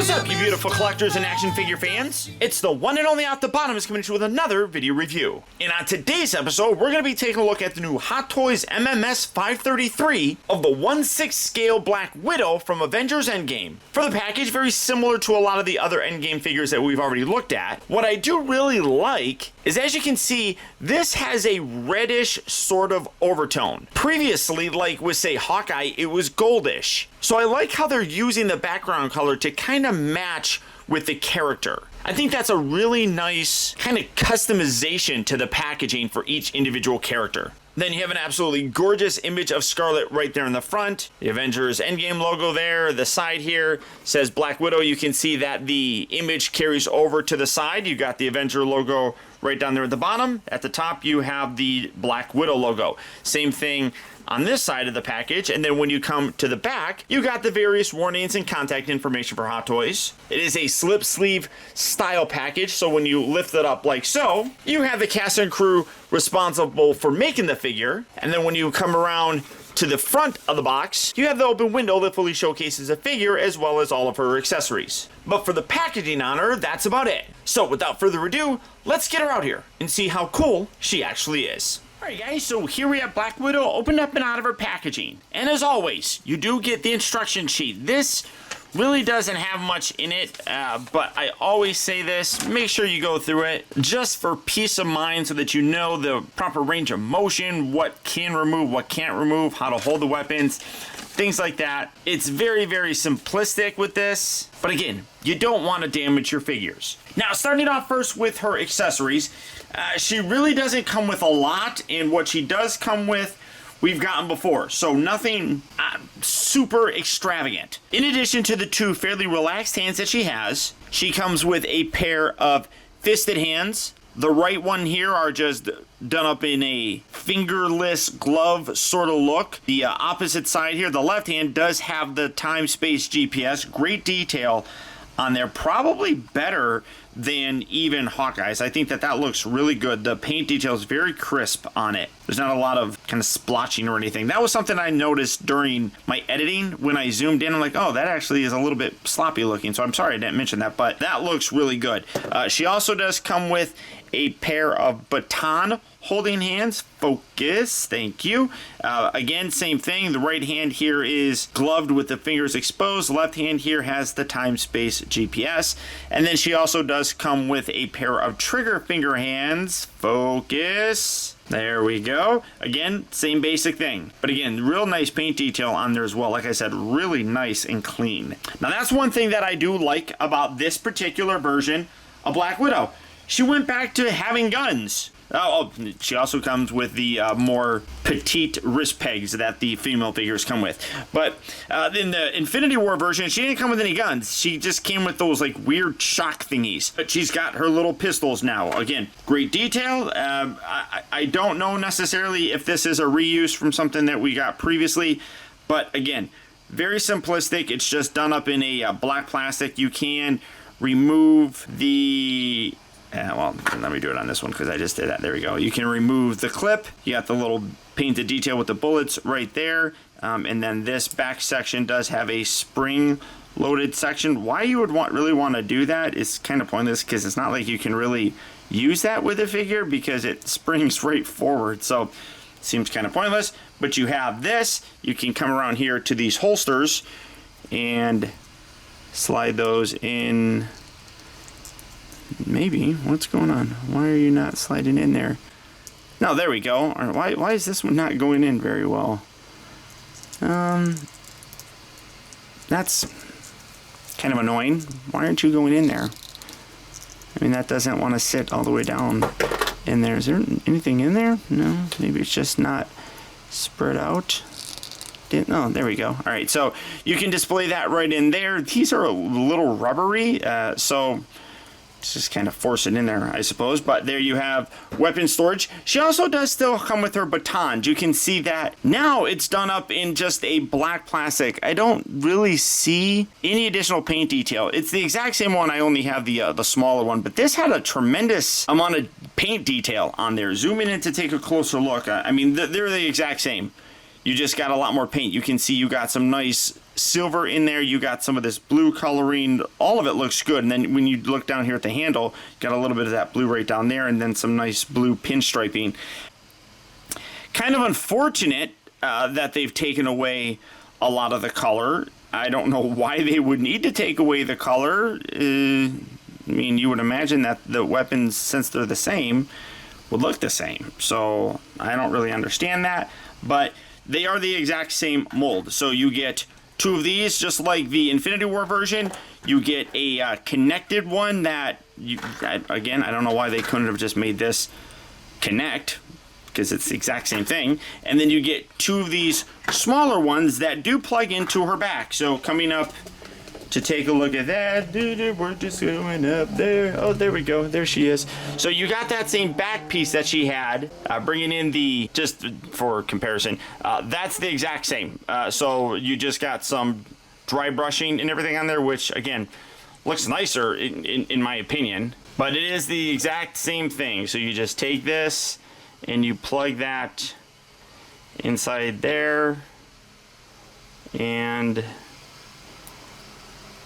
What's up, you beautiful collectors and action figure fans? It's the one and only Optibotimus coming at you with another video review. And on today's episode, we're going to be taking a look at the new Hot Toys MMS 533 of the 1/6 scale Black Widow from Avengers Endgame. For the package, very similar to a lot of the other Endgame figures that we've already looked at. What I do really like is, as you can see, this has a reddish sort of overtone. Previously, like with say Hawkeye, it was goldish. So I like how they're using the background color to kind of match with the character. I think that's a really nice kind of customization to the packaging for each individual character. Then you have an absolutely gorgeous image of Scarlet right there in the front. The Avengers Endgame logo there. The side here says Black Widow. You can see that the image carries over to the side. You got the Avenger logo right down there at the bottom. At the top, you have the Black Widow logo. Same thing on this side of the package, and then when you come to the back, you got the various warnings and contact information for Hot Toys. It is a slip sleeve style package, so when you lift it up like so, you have the cast and crew responsible for making the figure, and then when you come around to the front of the box, you have the open window that fully showcases the figure as well as all of her accessories. But for the packaging on her, that's about it. So without further ado, let's get her out here and see how cool she actually is. Alright guys, so here we have Black Widow opened up and out of her packaging. And as always, you do get the instruction sheet. This really doesn't have much in it, but I always say this, make sure you go through it just for peace of mind so that you know the proper range of motion, what can remove, what can't remove, how to hold the weapons, things like that. It's very, very simplistic with this, but again, you don't want to damage your figures. Now, starting off first with her accessories, she really doesn't come with a lot, and what she does come with, we've gotten before, so nothing super extravagant. In addition to the two fairly relaxed hands that she has, she comes with a pair of fisted hands. The right one here are just done up in a fingerless glove sort of look. The opposite side here, the left hand, does have the time-space GPS. Great detail on there, probably better than even Hawkeye's. I think that looks really good. The paint detail is very crisp on it. There's not a lot of kind of splotching or anything. That was something I noticed during my editing when I zoomed in. I'm like, oh, that actually is a little bit sloppy looking. So I'm sorry I didn't mention that, but that looks really good. She also does come with a pair of baton holding hands. Focus, thank you. Again, same thing. The right hand here is gloved with the fingers exposed. Left hand here has the time-space GPS. And then she also does come with a pair of trigger finger hands. Focus. There we go. Again, same basic thing. But again, real nice paint detail on there as well. Like I said, really nice and clean. Now that's one thing that I do like about this particular version of Black Widow. She went back to having guns. Oh, she also comes with the more petite wrist pegs that the female figures come with. But in the Infinity War version, she didn't come with any guns. She just came with those like weird shock thingies. But she's got her little pistols now. Again, great detail. I don't know necessarily if this is a reuse from something that we got previously. But again, very simplistic. It's just done up in a black plastic. You can remove the... well, let me do it on this one because I just did that. There we go. You can remove the clip. You got the little painted detail with the bullets right there. And then this back section does have a spring-loaded section. Why you would really want to do that is kind of pointless because it's not like you can really use that with a figure because it springs right forward. So it seems kind of pointless. But you have this. You can come around here to these holsters and slide those in. Maybe. What's going on? Why are you not sliding in there? No, there we go. Why is this one not going in very well? That's kind of annoying. Why aren't you going in there? I mean, that doesn't want to sit all the way down in there. Is there anything in there? No. Maybe it's just not spread out. No, there we go. All right, so you can display that right in there. These are a little rubbery, so just kind of force it in there, I suppose. But there you have weapon storage. She also does still come with her batons. You can see that now it's done up in just a black plastic. I don't really see any additional paint detail. It's the exact same one. I only have the smaller one, but this had a tremendous amount of paint detail on there. Zooming in to take a closer look. I mean, they're the exact same. You just got a lot more paint. You can see you got some nice silver in there. You got some of this blue coloring. All of it looks good. And then when you look down here at the handle, you got a little bit of that blue right down there, and then some nice blue pinstriping. Kind of unfortunate that they've taken away a lot of the color. I don't know why they would need to take away the color. I mean, you would imagine that the weapons, since they're the same, would look the same. So I don't really understand that, but they are the exact same mold. So you get 2 of these, just like the Infinity War version. You get a connected one that, again, I don't know why they couldn't have just made this connect, because it's the exact same thing. And then you get 2 of these smaller ones that do plug into her back. So coming up to take a look at that, we're just going up there. Oh, there we go. There she is. So you got that same back piece that she had, bringing in the, just for comparison, that's the exact same. So you just got some dry brushing and everything on there, which again, looks nicer in my opinion, but it is the exact same thing. So you just take this and you plug that inside there and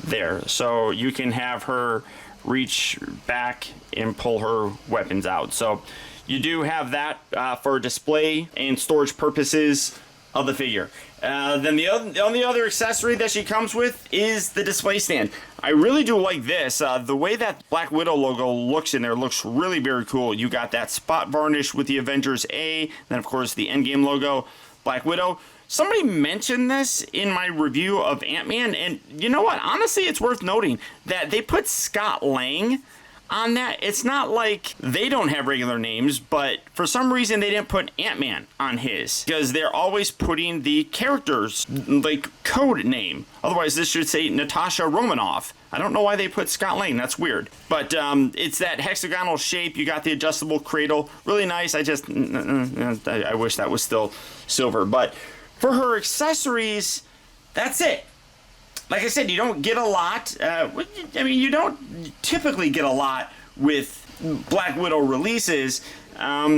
there, so you can have her reach back and pull her weapons out. So you do have that for display and storage purposes of the figure. Then the only other accessory that she comes with is the display stand. I really do like this. The way that Black Widow logo looks in there looks really very cool. You got that spot varnish with the Avengers A, then of course the Endgame logo, Black Widow. Somebody mentioned this in my review of Ant-Man, and you know what? Honestly, it's worth noting that they put Scott Lang on that. It's not like they don't have regular names, but for some reason they didn't put Ant-Man on his, because they're always putting the character's like code name. Otherwise, this should say Natasha Romanoff. I don't know why they put Scott Lang. That's weird. But it's that hexagonal shape. You got the adjustable cradle. Really nice. I wish that was still silver, but for her accessories, that's it. Like I said, you don't get a lot. I mean, you don't typically get a lot with Black Widow releases. At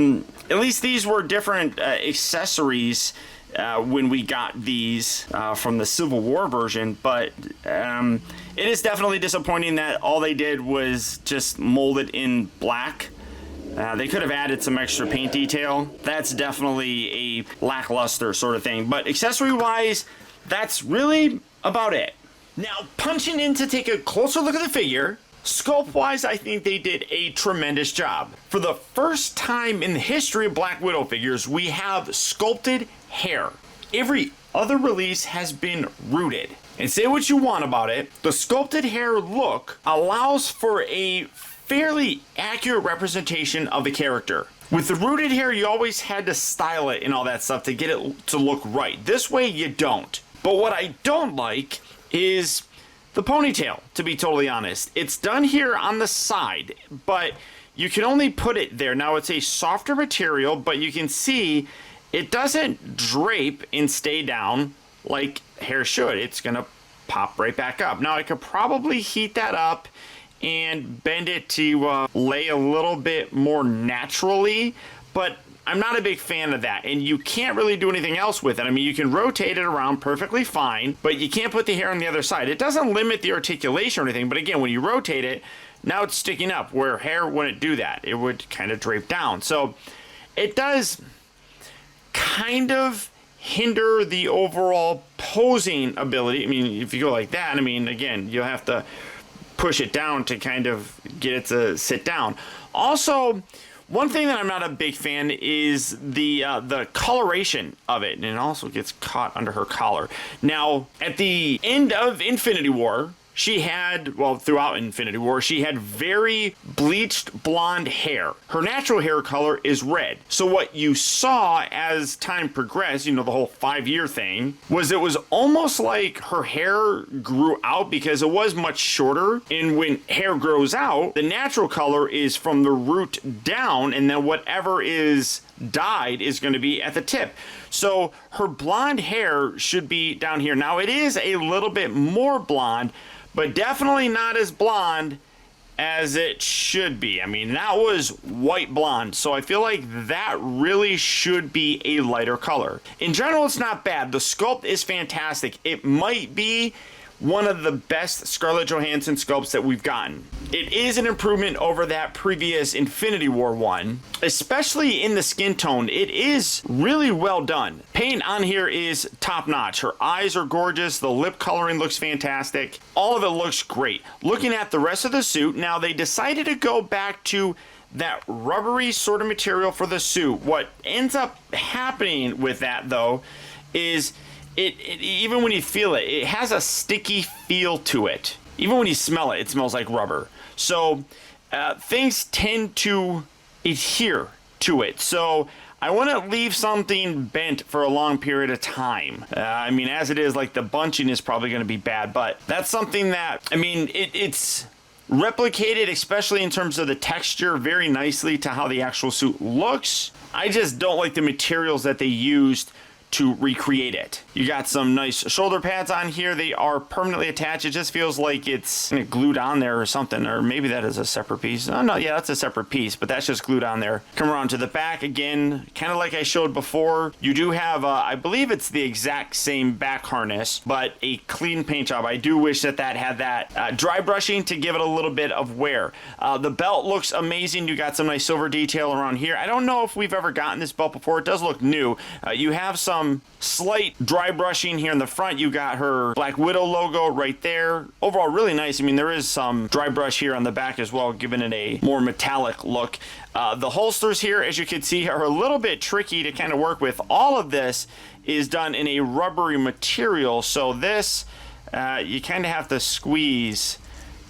least these were different accessories when we got these from the Civil War version. But it is definitely disappointing that all they did was just mold it in black. They could have added some extra paint detail. That's definitely a lackluster sort of thing. But accessory-wise, that's really about it. Now, punching in to take a closer look at the figure, sculpt-wise, I think they did a tremendous job. For the first time in the history of Black Widow figures, we have sculpted hair. Every other release has been rooted. And say what you want about it, the sculpted hair look allows for a fairly accurate representation of the character. With the rooted hair, you always had to style it and all that stuff to get it to look right. This way, you don't. But what I don't like is the ponytail, to be totally honest. It's done here on the side, but you can only put it there. Now, it's a softer material, but you can see it doesn't drape and stay down like hair should. It's gonna pop right back up. Now, I could probably heat that up and bend it to lay a little bit more naturally, but I'm not a big fan of that, and you can't really do anything else with it. I mean, you can rotate it around perfectly fine, but you can't put the hair on the other side. It doesn't limit the articulation or anything, but again, when you rotate it, now it's sticking up, where hair wouldn't do that. It would kind of drape down. So it does kind of hinder the overall posing ability. I mean, if you go like that, I mean, again, you'll have to push it down to kind of get it to sit down. Also, one thing that I'm not a big fan is the coloration of it, and it also gets caught under her collar. Now, at the end of Infinity War, she had, well, throughout Infinity War, she had very bleached blonde hair. Her natural hair color is red. So what you saw as time progressed, you know, the whole 5-year thing, was it was almost like her hair grew out because it was much shorter. And when hair grows out, the natural color is from the root down, and then whatever is dyed is going to be at the tip. So her blonde hair should be down here. Now, it is a little bit more blonde, but definitely not as blonde as it should be. I mean, that was white blonde, so I feel like that really should be a lighter color. In general, it's not bad. The sculpt is fantastic. It might be one of the best Scarlett Johansson sculpts that we've gotten. It is an improvement over that previous Infinity War one, especially in the skin tone. It is really well done. Paint on here is top notch. Her eyes are gorgeous. The lip coloring looks fantastic. All of it looks great. Looking at the rest of the suit, now they decided to go back to that rubbery sort of material for the suit. What ends up happening with that, though, is it even when you feel it, it has a sticky feel to it. Even when you smell it, it smells like rubber. So things tend to adhere to it. So I want to leave something bent for a long period of time. I mean, as it is, like, the bunching is probably going to be bad, but that's something that, I mean, it's replicated, especially in terms of the texture, very nicely to how the actual suit looks. I just don't like the materials that they used to recreate it. You got some nice shoulder pads on here. They are permanently attached. It just feels like it's glued on there or something, or maybe that is a separate piece. Oh no, yeah, that's a separate piece, but that's just glued on there. Come around to the back again, kind of like I showed before. You do have, I believe it's the exact same back harness, but a clean paint job. I do wish that that had that dry brushing to give it a little bit of wear. The belt looks amazing. You got some nice silver detail around here. I don't know if we've ever gotten this belt before. It does look new. You have some slight dry brushing here in the front. You got her Black Widow logo right there. Overall, really nice. I mean, there is some dry brush here on the back as well, giving it a more metallic look. The holsters here, as you can see, are a little bit tricky to kind of work with. All of this is done in a rubbery material, so this, you kind of have to squeeze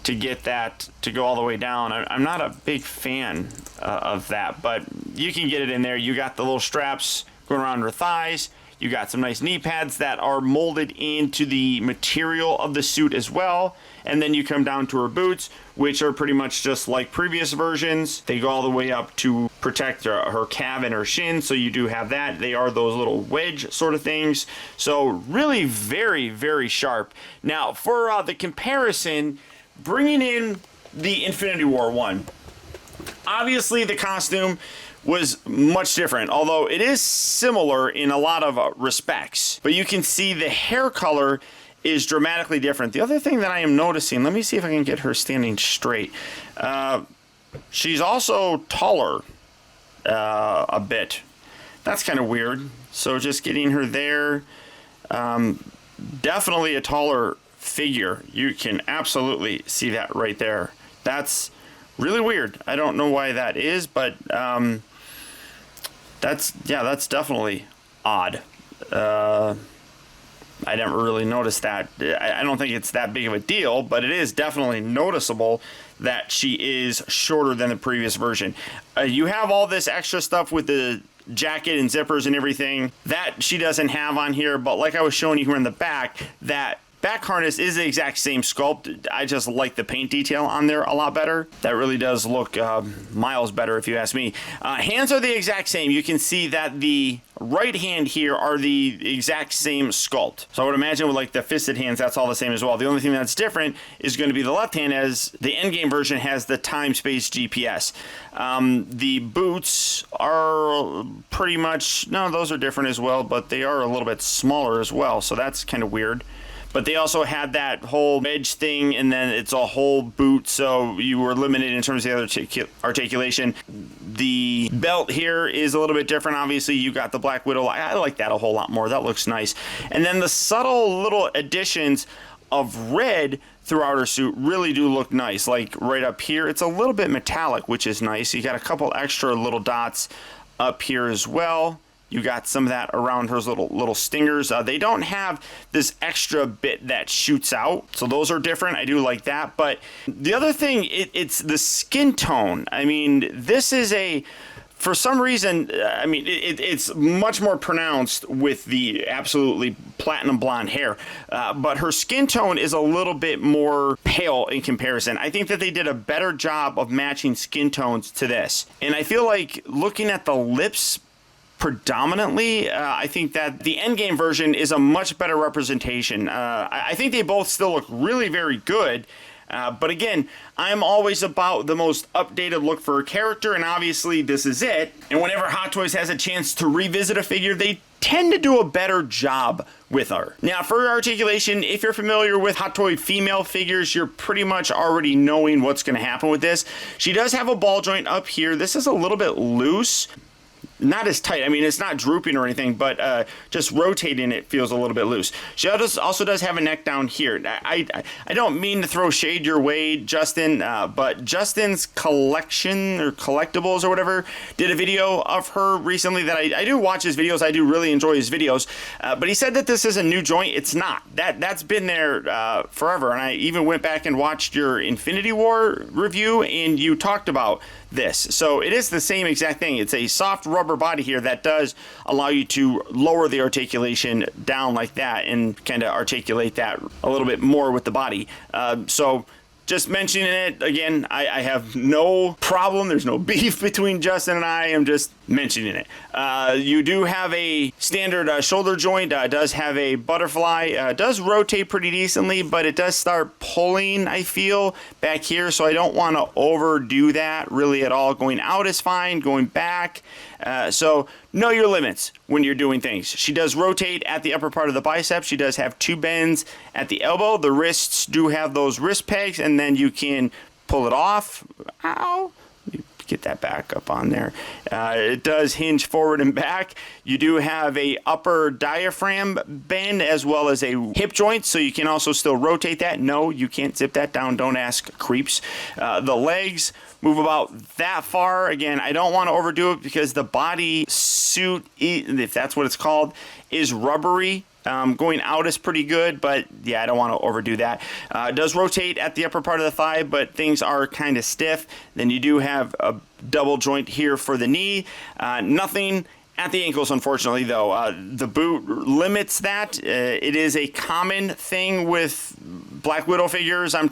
to get that to go all the way down. I'm not a big fan of that, but you can get it in there. You got the little straps going around her thighs. You got some nice knee pads that are molded into the material of the suit as well. And then you come down to her boots, which are pretty much just like previous versions. They go all the way up to protect her calf and her shin, so you do have that. They are those little wedge sort of things. So really very, very sharp. Now, for the comparison, bringing in the Infinity War one, obviously the costume was much different, although it is similar in a lot of respects. But you can see the hair color is dramatically different. The other thing that I am noticing, let me see if I can get her standing straight. She's also taller a bit. That's kind of weird. So just getting her there, definitely a taller figure. You can absolutely see that right there. That's really weird. I don't know why that is, but that's definitely odd. I never really noticed that. I don't think it's that big of a deal, but it is definitely noticeable that she is shorter than the previous version. You have all this extra stuff with the jacket and zippers and everything that she doesn't have on here, but like I was showing you here in the back, that back harness is the exact same sculpt. I just like the paint detail on there a lot better. That really does look miles better if you ask me. Hands are the exact same. You can see that the right hand here are the exact same sculpt. So I would imagine with like the fisted hands, that's all the same as well. The only thing that's different is going to be the left hand, as the Endgame version has the time-space GPS. The boots are pretty much, no, those are different as well, but they are a little bit smaller as well. So that's kind of weird. But they also had that whole edge thing, and then it's a whole boot, so you were limited in terms of the articulation. The belt here is a little bit different. Obviously, you got the Black Widow. I like that a whole lot more. That looks nice. And then the subtle little additions of red throughout her suit really do look nice. Like right up here, it's a little bit metallic, which is nice. You got a couple extra little dots up here as well. You got some of that around her little stingers. They don't have this extra bit that shoots out, so those are different. I do like that. But the other thing, it's the skin tone. I mean, this is for some reason, I mean, it's much more pronounced with the absolutely platinum blonde hair. But her skin tone is a little bit more pale in comparison. I think that they did a better job of matching skin tones to this. And I feel like looking at the lips predominantly, I think that the Endgame version is a much better representation. I think they both still look really very good. But again, I'm always about the most updated look for a character, and obviously this is it. And whenever Hot Toys has a chance to revisit a figure, they tend to do a better job with her. Now, for articulation, if you're familiar with Hot Toy female figures, you're pretty much already knowing what's going to happen with this. She does have a ball joint up here. This is a little bit loose. Not as tight. I mean, it's not drooping or anything, but just rotating it feels a little bit loose. She also does have a neck down here. I don't mean to throw shade your way, Justin, but Justin's collection or collectibles or whatever did a video of her recently that I do watch his videos. I do really enjoy his videos, but he said that this is a new joint. It's not. That's been there forever, and I even went back and watched your Infinity War review, and you talked about this. So it is the same exact thing. It's a soft rubber body here that does allow you to lower the articulation down like that and kind of articulate that a little bit more with the body. So just mentioning it again, I have no problem. There's no beef between Justin and I. I'm just mentioning it. You do have a standard shoulder joint. Does have a butterfly. Does rotate pretty decently, but it does start pulling, I feel, back here. So I don't want to overdo that really at all. Going out is fine. Going back. So know your limits when you're doing things. She does rotate at the upper part of the bicep. She does have 2 bends at the elbow. The wrists do have those wrist pegs, and then you can pull it off. Ow. Get that back up on there. It does hinge forward and back. You do have a upper diaphragm bend as well as a hip joint, so you can also still rotate that. No, you can't zip that down. Don't ask creeps. The legs move about that far. Again, I don't want to overdo it because the body suit, if that's what it's called, is rubbery. Going out is pretty good, but yeah, I don't want to overdo that. It does rotate at the upper part of the thigh, but things are kind of stiff. Then you do have a double joint here for the knee. Nothing at the ankles, unfortunately, though. The boot limits that. It is a common thing with Black Widow figures. I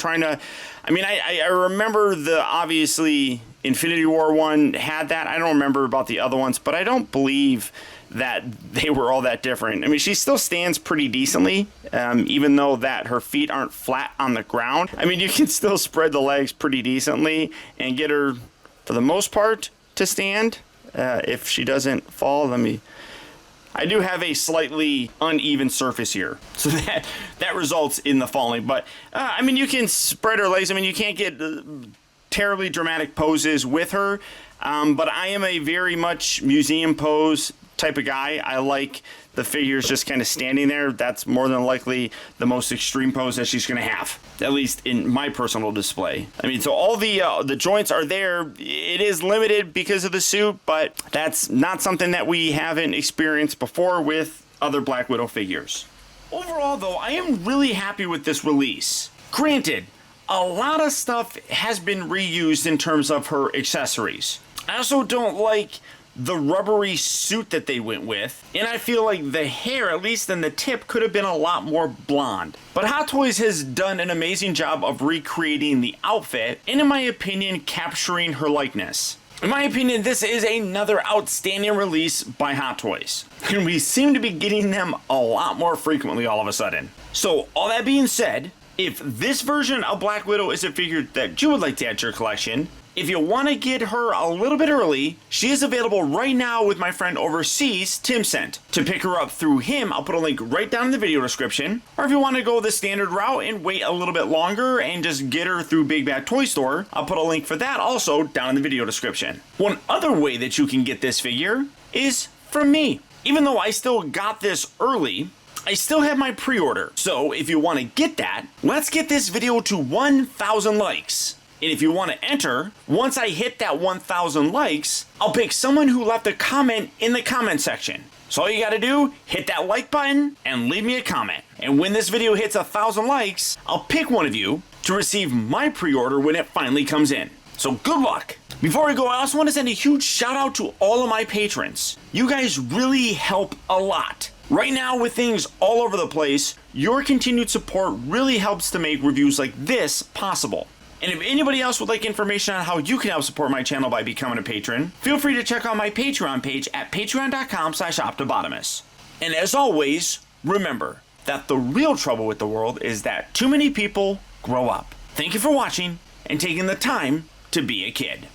remember the obviously Infinity War one had that. I don't remember about the other ones, but I don't believe that they were all that different. I mean, she still stands pretty decently, even though that her feet aren't flat on the ground. I mean, you can still spread the legs pretty decently and get her, for the most part, to stand. If she doesn't fall, I do have a slightly uneven surface here, so that results in the falling. But, you can spread her legs. I mean, you can't get terribly dramatic poses with her, but I am a very much museum pose type of guy. I like the figures just kind of standing there. That's more than likely the most extreme pose that she's going to have, at least in my personal display. I mean, so all the joints are there. It is limited because of the suit, but that's not something that we haven't experienced before with other Black Widow figures. Overall, though, I am really happy with this release. Granted, a lot of stuff has been reused in terms of her accessories. I also don't like the rubbery suit that they went with, and I feel like the hair, at least in the tip, could have been a lot more blonde. But Hot Toys has done an amazing job of recreating the outfit, and in my opinion, capturing her likeness. In my opinion, this is another outstanding release by Hot Toys, and we seem to be getting them a lot more frequently all of a sudden. So, all that being said, if this version of Black Widow is a figure that you would like to add to your collection, if you want to get her a little bit early, she is available right now with my friend overseas, Tim Sent. To pick her up through him, I'll put a link right down in the video description. Or if you want to go the standard route and wait a little bit longer and just get her through Big Bad Toy Store, I'll put a link for that also down in the video description. One other way that you can get this figure is from me. Even though I still got this early, I still have my pre-order. So if you want to get that, let's get this video to 1,000 likes. And if you want to enter, once I hit that 1,000 likes, I'll pick someone who left a comment in the comment section. So all you gotta do, hit that like button and leave me a comment. And when this video hits 1,000 likes, I'll pick one of you to receive my pre-order when it finally comes in. So good luck. Before I go, I also want to send a huge shout out to all of my patrons. You guys really help a lot. Right now, with things all over the place, your continued support really helps to make reviews like this possible. And if anybody else would like information on how you can help support my channel by becoming a patron, feel free to check out my Patreon page at patreon.com/Optibotimus. And as always, remember that the real trouble with the world is that too many people grow up. Thank you for watching and taking the time to be a kid.